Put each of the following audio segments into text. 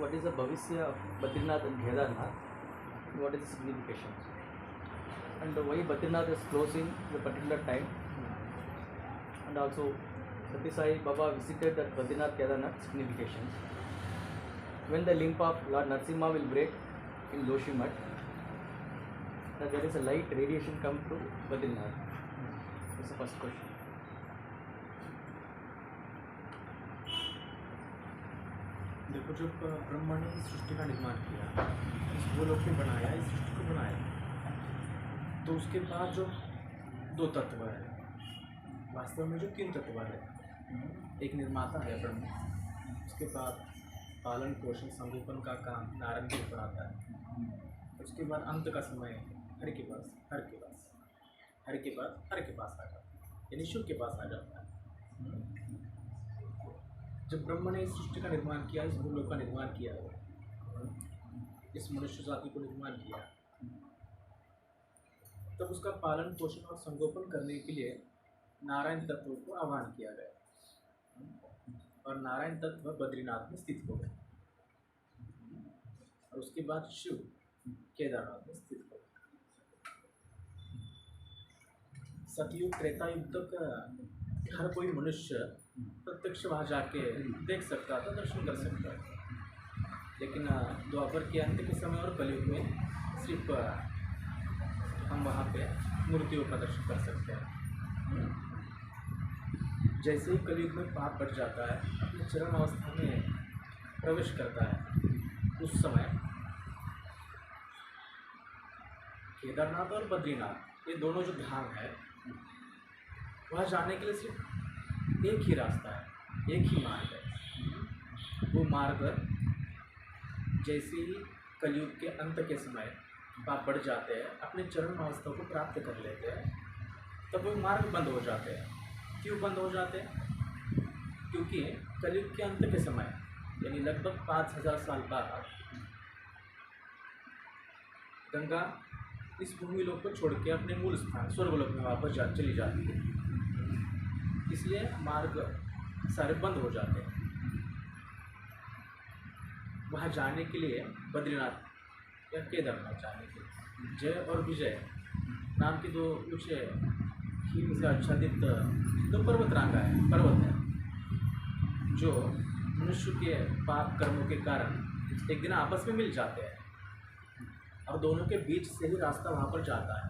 what is the Bhavishya of Badrinath and Kedarnath, what is the signification, and why Badrinath is closing at a particular time, and also Sati Sai Baba visited that Badrinath Kedarnath significations. When the limb of Lord Narasimha will break in Joshimath, that there is a light radiation come to Badrinath. That's the first question. देखो, जब ब्रह्मा ने इस सृष्टि का निर्माण किया, इस गोलोक में बनाया, इस सृष्टि को बनाया, तो उसके बाद जो दो तत्व है, वास्तव में जो तीन तत्व है, एक निर्माता है ब्रह्मा, उसके बाद पालन पोषण संगोपन का काम नारायण के ऊपर आता है, उसके बाद अंत का समय हरि के पास आ जाता है, यानी शिव के पास आ जाता है। जब ब्रह्मा ने इस सृष्टि का निर्माण किया, इस भूलोक का निर्माण किया, इस मनुष्य जाति को निर्माण किया, तब उसका पालन पोषण और संगोपन करने के लिए नारायण तत्व को आह्वान किया गया, और नारायण तत्व बद्रीनाथ में स्थित हो गए, और उसके बाद शिव केदारनाथ में स्थित हो गए। सतयुग त्रेता युग तक हर कोई मनुष्य प्रत्यक्ष वहाँ जाके देख सकता था, दर्शन कर सकता था, लेकिन द्वापर के अंत के समय और कलयुग में सिर्फ हम वहाँ पे मूर्तियों का दर्शन कर सकते हैं। जैसे ही कलयुग में पाप बढ़ जाता है, अपने चरम अवस्था में प्रवेश करता है, उस समय केदारनाथ और बद्रीनाथ, ये दोनों जो धाम है, वहाँ जाने के लिए सिर्फ एक ही रास्ता है, एक ही मार्ग है। वो मार्ग जैसे ही कलयुग के अंत के समय पाप बढ़ जाते हैं, अपने चरम अवस्था को प्राप्त कर लेते हैं, तब वो मार्ग बंद हो जाते हैं। क्यों बंद हो जाते हैं? क्योंकि कलयुग के अंत के समय, यानी लगभग 5000 साल बाद, गंगा इस भूमि लोक को छोड़ के अपने मूल स्थान स्वर्गलोक में वापस चली जाती है, इसलिए मार्ग सारे बंद हो जाते हैं। वहाँ जाने के लिए बद्रीनाथ या केदारनाथ जाने के लिए जय और विजय नाम के दो ऊँचे हिम से आच्छादित दो पर्वत है, जो मनुष्य के पाप कर्मों के कारण एक दिन आपस में मिल जाते हैं, और दोनों के बीच से ही रास्ता वहाँ पर जाता है।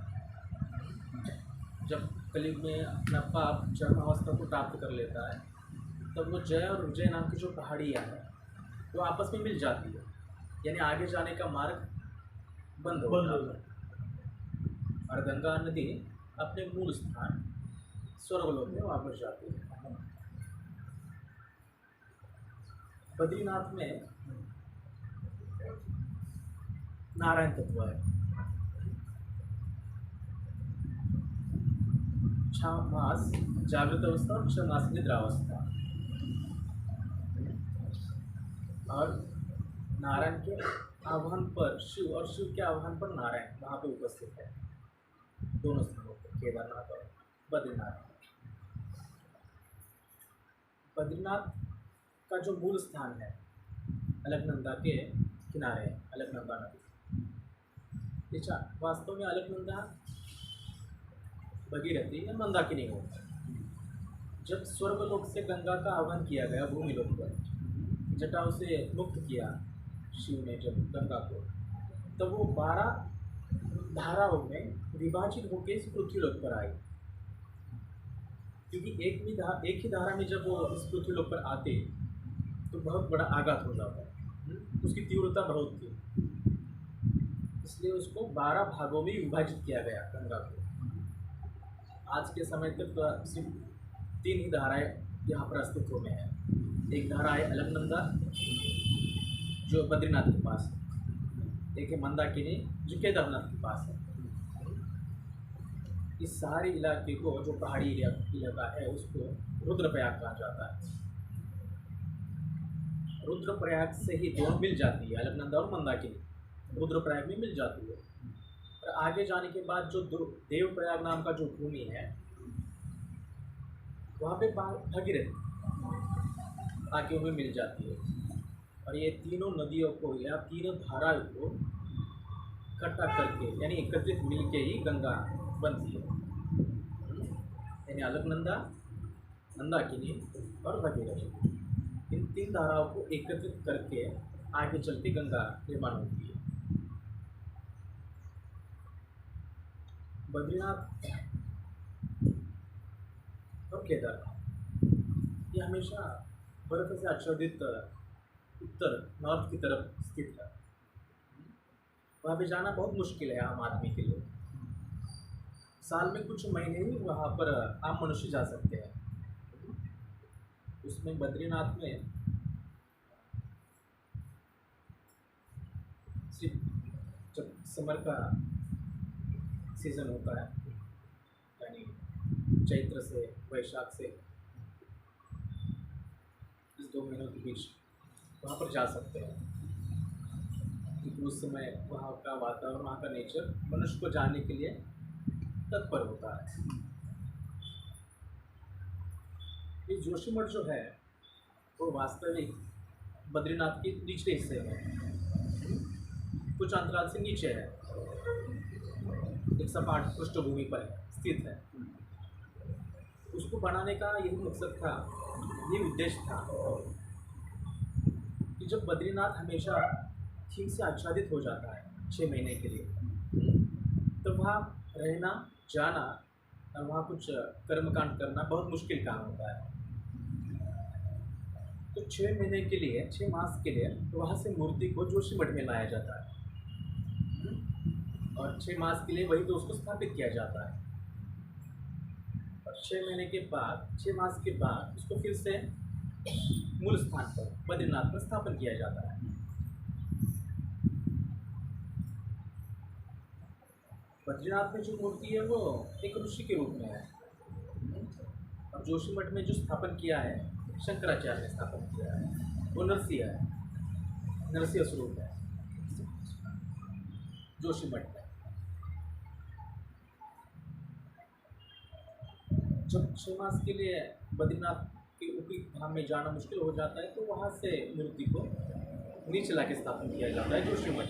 जब कलयुग में अपना पाप चरम अवस्था को प्राप्त कर लेता है, तब वो जय और विजय नाम की जो पहाड़ियाँ हैं, वो आपस में मिल जाती है, यानी आगे जाने का मार्ग बंद हो जाता है, और गंगा नदी अपने मूल स्थान स्वर्गलोक में वापस जाती है। बद्रीनाथ में नारायण तत्व है। 6 मास जागृत अवस्था और 6 मास निद्रावस्था, और नारायण के आह्वान पर शिव और शिव के आह्वान पर नारायण वहाँ पे उपस्थित है, दोनों स्थानों पर, केदारनाथ और बद्रीनाथ। बद्रीनाथ का जो मूल स्थान है, अलकनंदा के किनारे, अलकनंदा नदी। वास्तव में अलकनंदा भगीरथी या मंदाकिनी होता है। जब स्वर्गलोक से गंगा का आह्वान किया गया भूमि लोक पर, जटाओं से मुक्त किया शिव ने जब गंगा को, तब वो 12 धाराओं में विभाजित होकर इस पृथ्वी लोक पर आई, क्योंकि एक ही धारा में जब वो इस पृथ्वी लोक पर आते तो बहुत बड़ा आघात हो जाता है, उसकी तीव्रता बहुत थी, इसलिए उसको 12 भागों में विभाजित किया गया गंगा को। आज के समय तक सिर्फ 3 ही धाराएँ यहाँ पर अस्तित्व में है। एक धारा है अलकनंदा, जो बद्रीनाथ के पास है, एक है मंदाकिनी, जो केदारनाथ के पास है। इस सारे इलाके को, जो पहाड़ी इलाका है, उसको रुद्रप्रयाग कहा जाता है। रुद्रप्रयाग से ही दोनों मिल जाती है, अलकनंदा और मंदाकिनी रुद्रप्रयाग में मिल जाती है। और आगे जाने के बाद जो देवप्रयाग नाम का जो भूमि है, वहाँ पे भगीरथ आके उन्हें मिल जाती है, और ये तीनों नदियों को या तीनों धाराओं को इकट्ठा करके यानी एकत्रित मिलके ही गंगा बनती है। यानी अलकनंदा, मंदाकिनी और भगीरथी, इन तीन धाराओं को एकत्रित करके आगे चल के गंगा निर्माण होती है। बद्रीनाथ और केदारनाथ ये हमेशा बर्फ से आच्छादित उत्तर नॉर्थ की तरफ स्थित है। वहाँ पे जाना बहुत मुश्किल है आम आदमी के लिए। साल में कुछ महीने ही वहाँ पर आम मनुष्य जा सकते हैं। उसमें बद्रीनाथ में सिर्फ जब समर का सीज़न होता है, यानी चैत्र से वैशाख से इस 2 महीनों के बीच वहाँ पर जा सकते हैं, क्योंकि उस समय वहाँ का वातावरण, वहाँ का नेचर मनुष्य को जाने के लिए तत्पर होता है। ये जोशीमठ जो है वो वास्तविक बद्रीनाथ के निचले हिस्से में कुछ अंतराल से नीचे है, एक सपाट पृष्ठभूमि पर स्थित है। उसको बनाने का यही मकसद था, ये उद्देश्य था कि जब बद्रीनाथ हमेशा ठीक से आच्छादित हो जाता है 6 महीने के लिए, तो वहाँ रहना, जाना और वहाँ कुछ कर्मकांड करना बहुत मुश्किल काम होता है। तो 6 महीने के लिए, 6 मास के लिए वहाँ से मूर्ति को जोशीमठ में लाया जाता है और 6 मास के लिए वहीं पे उसको स्थापित किया जाता है। और 6 महीने के बाद, 6 मास के बाद उसको फिर से मूल स्थान पर बद्रीनाथ में स्थापन किया जाता है। बद्रीनाथ में जो मूर्ति है वो एक ऋषि के रूप में है और जोशीमठ में जो स्थापन किया है शंकराचार्य ने स्थापन किया है, वो नरसिंह है, नरसिंह स्वरूप है जोशीमठ में। जब 6 मास के लिए बद्रीनाथ के ऊपरी धाम में जाना मुश्किल हो जाता है, तो वहाँ से मूर्ति को नीचे लाके स्थापन किया जाता है जोशीमठ।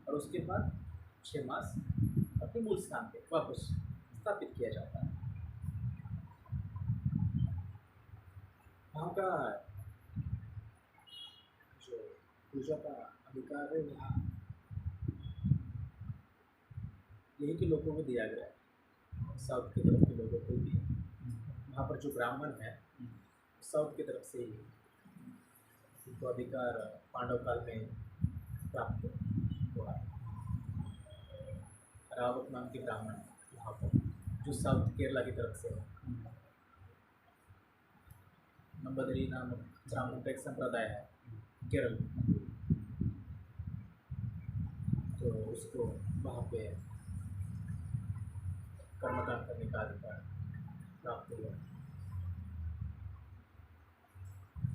और उसके बाद 6 मास अपने मूल स्थान पे वापस स्थापित किया जाता है। वहाँ का जो पूजा का अधिकार है वहाँ यही के लोगों को दिया गया है, साउथ की तरफ के लोगों को भी। वहाँ पर जो ब्राह्मण है साउथ की तरफ से ही उनको अधिकार पांडव काल में प्राप्त हुआ। रावत नाम के ब्राह्मण वहाँ पर जो साउथ केरला की तरफ से है। नंबदरी नामक ब्राह्मण का एक संप्रदाय है केरल में, तो उसको वहाँ पे कर्मकांड करने का अधिकार प्राप्त हुआ।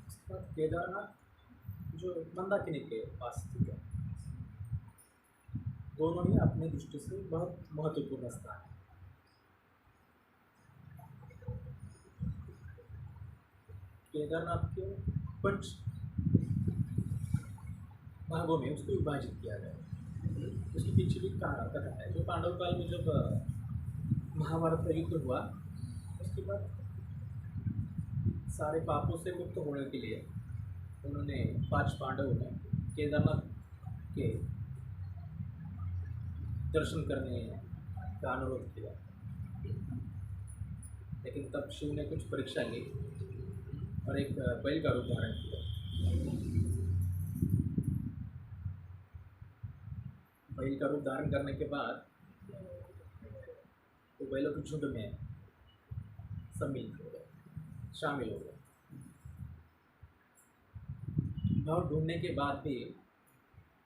उसके बाद केदारनाथ जो मंदाकिनी के पास स्थित है, दोनों ही अपने दृष्टि से बहुत महत्वपूर्ण स्थान है। केदारनाथ के 5 भागों में उसको विभाजित किया गया। उसके पीछे भी कथा है। जो पांडव काल में जब महाभारत का युद्ध हुआ, उसके बाद सारे पापों से मुक्त होने के लिए उन्होंने 5 पांडवों ने केदारनाथ के दर्शन करने का अनुरोध किया, लेकिन तब शिव ने कुछ परीक्षा ली और एक बैल का रूप धारण किया। बैल का रूप धारण करने के बाद तो बैलों के झुंड में शामिल हो गए। भाव ढूंढने के बाद भी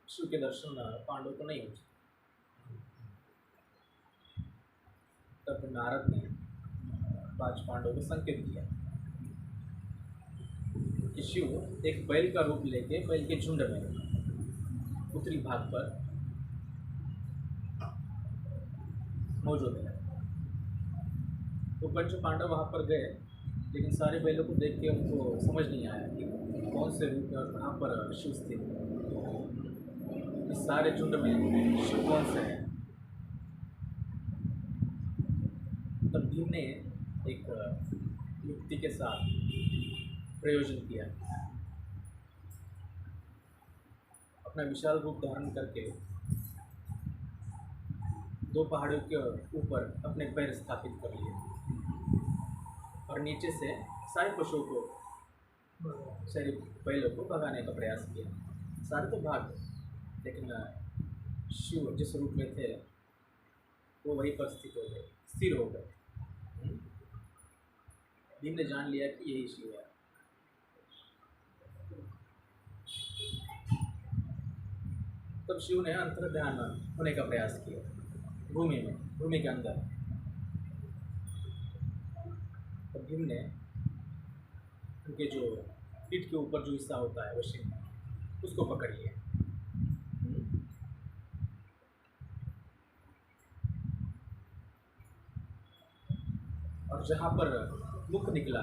शिव के दर्शन पांडवों को नहीं हुए। तब नारद ने 5 पांडवों को संकेत दिया कि शिव एक बैल का रूप लेके बैल के झुंड में उत्तरी भाग पर मौजूद है। तो पंच पांडव वहाँ पर गए लेकिन सारे बैलों को देख के उनको समझ नहीं आया कि कौन से रूप में और कहाँ पर शिव स्थित है। इस सारे झुंड में शिव कौन से है। तब भीम ने एक युक्ति के साथ प्रयोजन किया। अपना विशाल रूप धारण करके दो पहाड़ियों के ऊपर अपने पैर स्थापित कर लिए और नीचे से सारे पशुओं को, सारे बैलों को भगाने का प्रयास किया। सारे तो भाग गए, लेकिन शिव जिस रूप में थे वो वहीं पर स्थिर हो गए। भीम ने जान लिया कि यही शिव है। तब शिव ने अंतर्ध्यान होने का प्रयास किया भूमि के अंदर। तब भीम ने उनके जो पीठ के ऊपर जो हिस्सा होता है वो सिंह, उसको पकड़ लिया। और जहाँ पर मुख निकला,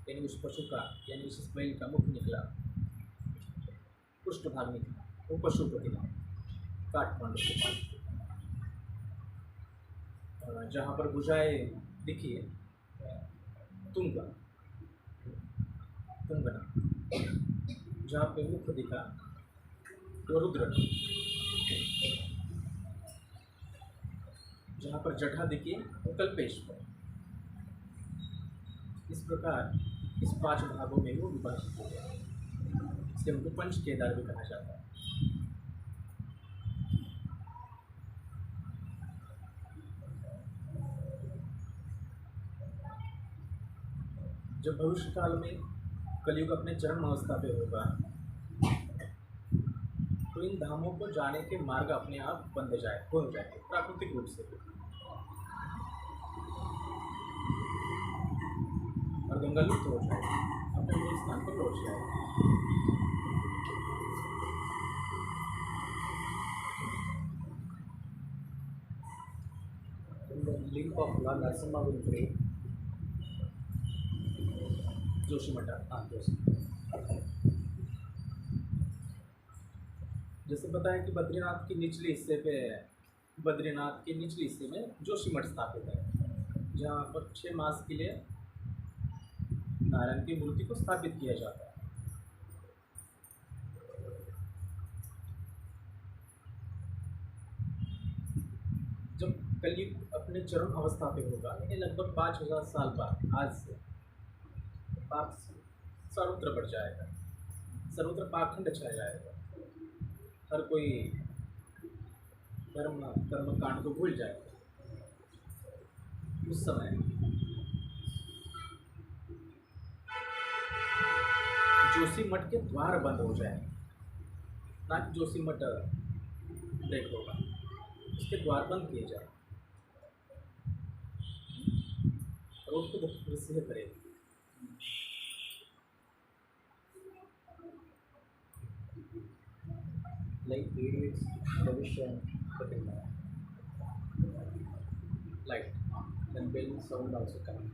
यानी उस पशु का, यानी उस बैल का मुख निकला, पृष्ठभाग निकला, वो पशुपति काठमांडू के पास। जहाँ पर भुजाएं दिखी, तुंगना, जहाँ पे मुख दिखा वो रुद्र, जहाँ पर जटा दिखी वो कल्पेश्वर। इस प्रकार इस 5 भागों में वो विभाजित हो गया। इसलिए उनको पंच केदार भी कहा जाता है। जब भविष्य काल में कलयुग अपने चरम अवस्था पे होगा तो इन धामों को जाने के मार्ग अपने आप बंद हो जाएंगे प्राकृतिक रूप से, और गंगा लुप्त हो जाएगी, अपने मूल स्थान पर लौट जाएगी। The link of Lord Narasimha will break. Joshimath. जैसे पता है कि बद्रीनाथ के निचले हिस्से में जोशीमठ स्थापित है, जहाँ पर 6 मास के लिए नारायण की मूर्ति को स्थापित किया जाता है। जब कलयुग अपने चरम अवस्था पे होगा, यानी लगभग 5000 साल बाद आज से पाप सर्वत्र बढ़ जाएगा, सर्वत्र पाखंड छा जाएगा, हर कोई कर्म कांड को भूल जाएगा। उस समय जोशीमठ के द्वार बंद हो जाएंगे, ना कि जोशीमठ ब्रेक होगा, उसके द्वार बंद किए जाए और उसको रिसीव करेगी। Like periods, Bhavishya, Pratimaya. Light Then bell sound also coming.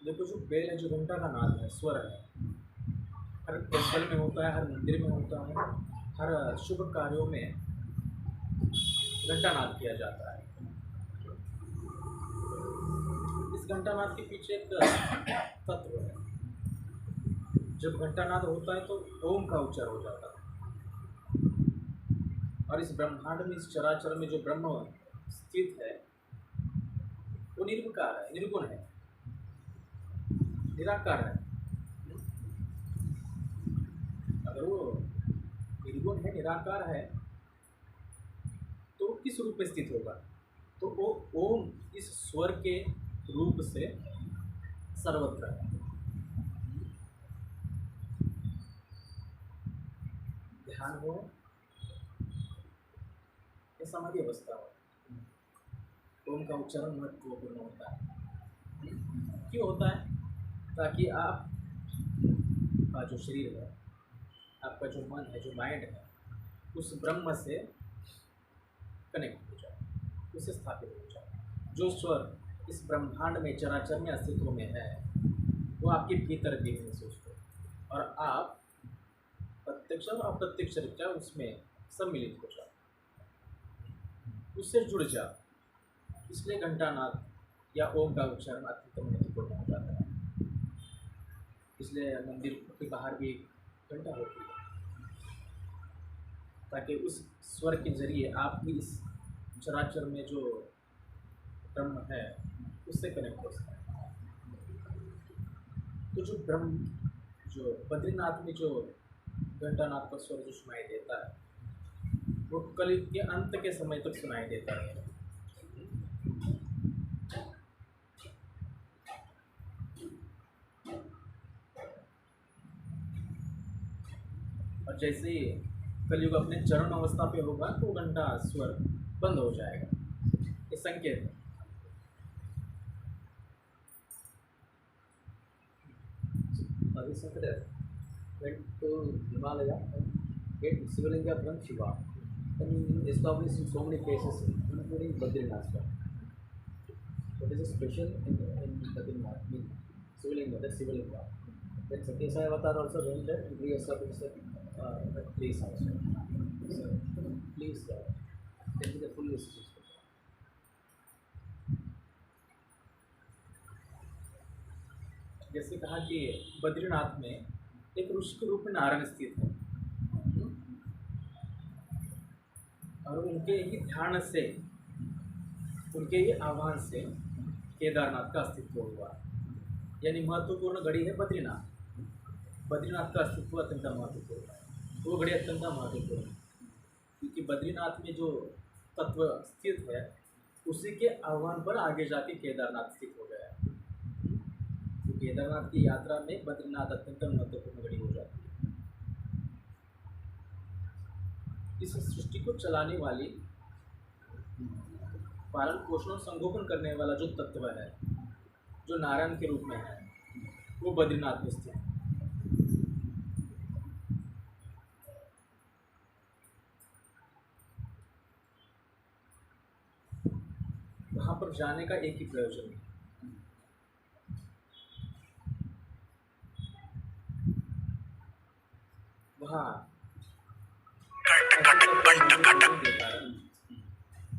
देखो, जो बेल है, जो घंटा का नाद है, स्वर है, हर टेम्पल में होता है, हर मंदिर में होता है, हर शुभ कार्यों में घंटा नाद किया जाता है। इस घंटा नाद के पीछे एक तत्व है। जब घंटा नाद होता है तो ओम का उच्चार हो जाता है, और इस ब्रह्मांड में, इस चराचर में जो ब्रह्म स्थित है वो निर्विकार है, निर्गुण है, निराकार है। अगर वो निर्गुण है, निराकार है, तो वो किस रूप में स्थित होगा? तो वो ओम इस स्वर के रूप से सर्वत्र है। ध्यान हो या समाधि अवस्था हो, ओम का उच्चारण महत्वपूर्ण होता है। क्यों होता है? ताकि आपका जो शरीर है, आपका जो मन है, जो माइंड है, उस ब्रह्म से कनेक्ट हो जाए, उससे स्थापित हो जाए। जो स्वर इस ब्रह्मांड में चराचर में अस्तित्व में है वो आपके भीतर भी महसूस हो, और आप प्रत्यक्ष और अप्रत्यक्ष रूप उसमें सम्मिलित हो जाओ, उससे जुड़ जाओ। इसलिए घंटानाद या ओम का उच्चारण अत्यंत महत्वपूर्ण हो जाता है। इसलिए मंदिर के बाहर भी घंटा होती है, ताकि उस स्वर के जरिए आप भी इस चराचर में जो ब्रह्म है उससे कनेक्ट हो सकें। तो जो ब्रह्म, जो बद्रीनाथ में जो घंटानाद का स्वर जो सुनाई देता है वो कलयुग के अंत के समय तक सुनाई देता है। और जैसे ही कलयुग अपने चरम अवस्था पे होगा तो घंटा स्वर बंद हो जाएगा। ये संकेत है। Adi Sankara went to Himalaya and get Sivalinga from Shiva. And established in so many places, including Badrinath. What is special in Badrinath? I mean, Sivalinga, that's Sivalinga. Then Satyasai Avatar also went there and re-established that place also. So, please tell me the full history. जैसे कहा कि बद्रीनाथ में एक ऋषि के रूप में नारायण स्थित है, और उनके ही ध्यान से, उनके ही आह्वान से केदारनाथ का अस्तित्व हुआ। यानी महत्वपूर्ण घड़ी है बद्रीनाथ। बद्रीनाथ का अस्तित्व अत्यंत महत्वपूर्ण है। वो घड़ी अत्यंत महत्वपूर्ण है क्योंकि बद्रीनाथ में जो तत्व स्थित है उसी के आह्वान पर आगे जाके केदारनाथ स्थित हो गया है। तो केदारनाथ की यात्रा में बद्रीनाथ अत्यंत महत्वपूर्ण घड़ी हो जाती है। इस सृष्टि को चलाने वाली, पालन पोषण और संगोपन करने वाला जो तत्व है, जो नारायण के रूप में है, वो बद्रीनाथ में स्थित है। वहाँ पर जाने का एक ही प्रयोजन है, वहाँ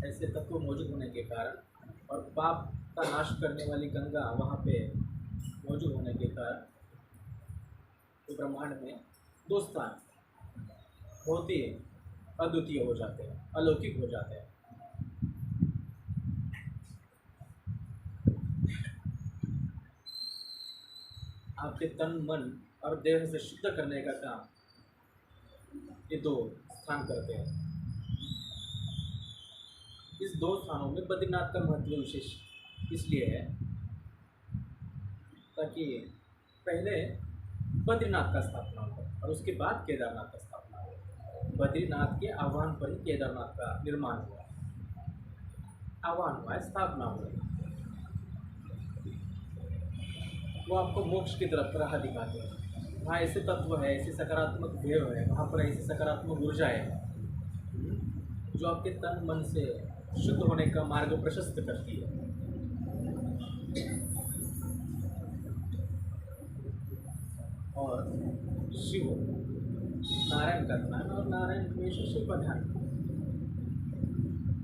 ऐसे तत्व मौजूद होने के कारण और पाप का नाश करने वाली गंगा वहाँ पे मौजूद होने के कारण तो ब्रह्मांड में दो स्थान बहुत ही अद्वितीय हो जाते हैं, अलौकिक हो जाते हैं। आपके तन, मन और देह से शुद्ध करने का काम ये दो स्थान करते हैं। इस दो स्थानों में बद्रीनाथ का महत्व विशेष इसलिए है ताकि पहले बद्रीनाथ का स्थापना हो और उसके बाद केदारनाथ का स्थापना हो। बद्रीनाथ के आह्वान पर ही केदारनाथ का निर्माण हुआ, आह्वान हुआ, स्थापना हुई। वो आपको मोक्ष की तरफ राह दिखाते हैं। वहाँ ऐसे तत्व है, ऐसे सकारात्मक देव है, वहाँ पर ऐसी सकारात्मक ऊर्जा है जो आपके तन मन से शुद्ध होने का मार्ग प्रशस्त करती है। और शिव नारायण का ध्यान और नारायण हमेशा शिव का ध्यान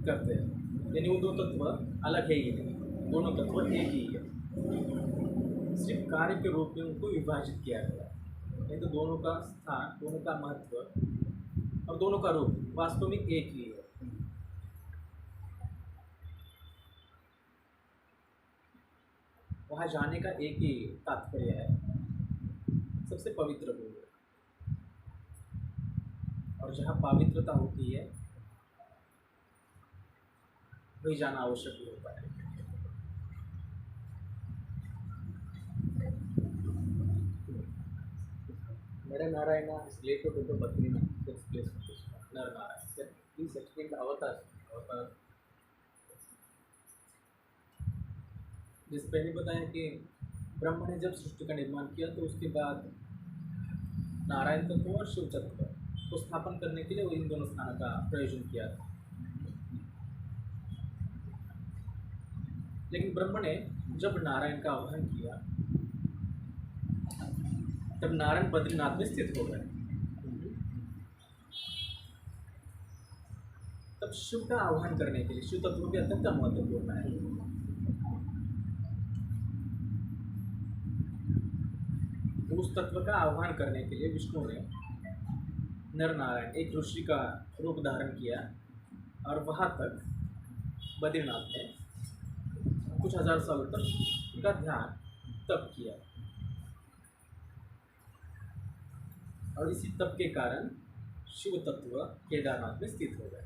करते हैं। यानी वो दो तत्व अलग है ही नहीं, दोनों तत्व एक ही है, सिर्फ कार्य के रूप में उनको विभाजित किया गया। नहीं तो दोनों का स्थान, दोनों का महत्व और दोनों का रूप वास्तव में एक ही है। वहाँ जाने का एक ही तात्पर्य है, सबसे पवित्र भूमि, और जहाँ पवित्रता होती है वही जाना आवश्यक भी होता है। Narayana is related to the Badrinath, this place of Krishna. Narayana. Please explain the avatar. जिस पहले बताया कि ब्रह्मा ने जब सृष्टि का निर्माण किया तो उसके बाद नारायण तत्व और शिव तत्व को स्थापन करने के लिए वो इन दोनों स्थानों का प्रयोजन किया था। लेकिन ब्रह्म ने जब नारायण का आह्वान किया तब नारायण बद्रीनाथ में स्थित हो गए। तब शिव का आह्वान करने के लिए शिव तत्व भी अत्यंत महत्वपूर्ण है। उस तत्व का आह्वान करने के लिए विष्णु ने नर नारायण एक ऋषि का रूप धारण किया और वहाँ तक बद्रीनाथ में कुछ हजार सालों तक उनका ध्यान तप किया और इसी तप के कारण शिव तत्व केदारनाथ में स्थित हो गए।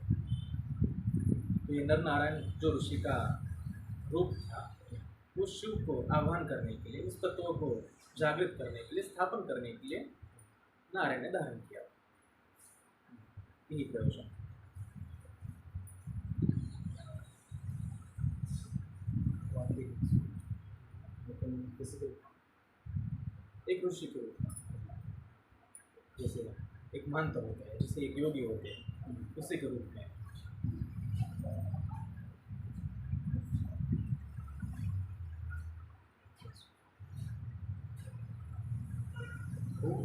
तो ये नर नारायण जो ऋषि का रूप था वो शिव को आह्वान करने के लिए, उस तत्व को जागृत करने के लिए, स्थापन करने के लिए नारायण ने धारण किया। यही प्रयोजन। एक ऋषि के रूप में, जैसे एक महंत होते हैं, जैसे एक योगी होते हैं, उसी के रूप में।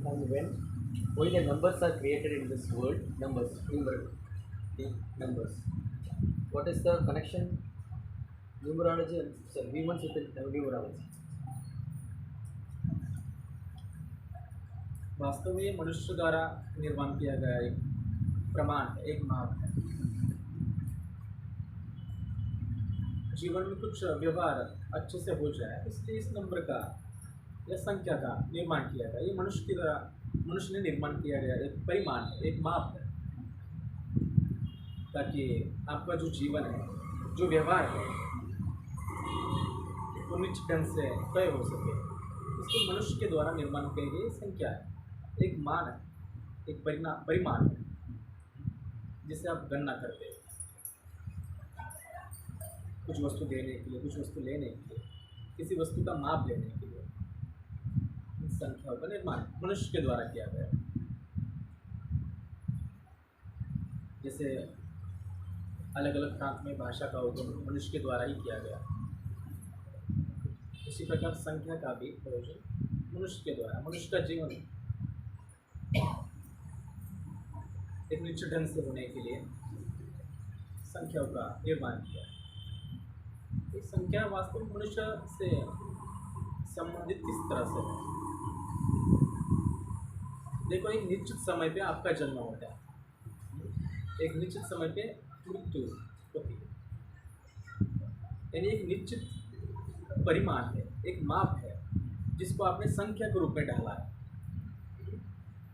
And when the numbers are created in this world, numbers. What is the connection? Numerology and humans with numerology. वास्तव में ये मनुष्य द्वारा निर्माण किया गया एक प्रमाण है, एक माप है। जीवन में कुछ व्यवहार अच्छे से हो जाए इसलिए इस नंबर का या संख्या का निर्माण किया गया। ये मनुष्य ने निर्माण किया गया एक परिमाण है, एक माप है, ताकि आपका जो जीवन है, जो व्यवहार है, वो निश्चित ढंग से तय हो सके। इसको मनुष्य के द्वारा निर्माण की गई संख्या है, एक मान है, एक परिमाण है जिसे आप गणना करते हैं कुछ वस्तु देने के लिए, कुछ वस्तु लेने के लिए, किसी वस्तु का माप लेने के लिए। इन संख्याओं का निर्माण मनुष्य के द्वारा किया गया। जैसे अलग अलग प्रांत में भाषा का उद्गम मनुष्य के द्वारा ही किया गया, इसी प्रकार संख्या का भी प्रयोजन मनुष्य के द्वारा, मनुष्य का जीवन एक निश्चित ढंग से होने के लिए संख्याओं का निर्माण किया। ये संख्या वास्तव में मनुष्य से संबंधित किस तरह से है? देखो, एक निश्चित समय पे आपका जन्म होता है, एक निश्चित समय पे मृत्यु होती है, यानी एक निश्चित परिमाण है, एक माप है जिसको आपने संख्या के रूप में ढाला है।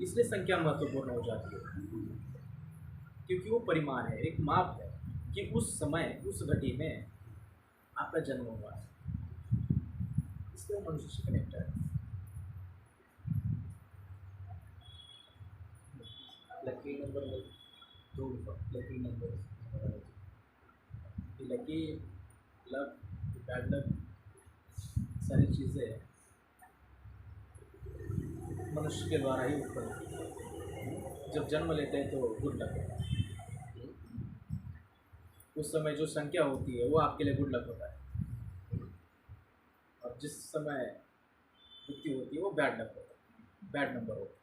इसलिए संख्या महत्वपूर्ण हो जाती है, क्योंकि वो परिमाण है, एक माप है कि उस समय उस घड़ी में आपका जन्म हुआ है। इसलिए वो मनुष्य से कनेक्ट है। लकी नंबर दो lucky number, lucky, luck, bad luck, सारी चीज़ें मनुष्य के द्वारा ही उत्पन्न होती है। जब जन्म लेते हैं तो गुड लक होता है, उस समय जो संख्या होती है वो आपके लिए गुड लक होता है, और जिस समय मृत्यु होती है वो बैड लक होता है, बैड नंबर होता है।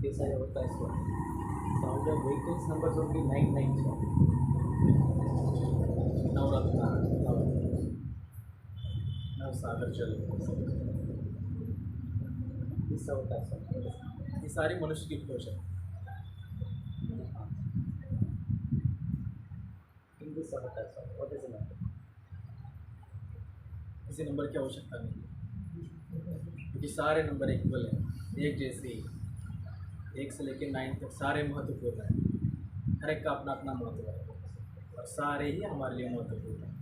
ऐसा होता है इस बार। Sound of vehicles numbers only 991 Navratna, नव सागर जल, ऐसा होता है सर। ये सारी मनुष्य की खोज है। इंग्लिश होता है सर। What is number? किसी नंबर की आवश्यकता नहीं है, क्योंकि सारे नंबर इक्वल हैं, एक जैसे, 1 से लेकर 9 तक सारे महत्वपूर्ण हैं। हर एक का अपना अपना महत्व है और सारे ही हमारे लिए महत्वपूर्ण हैं।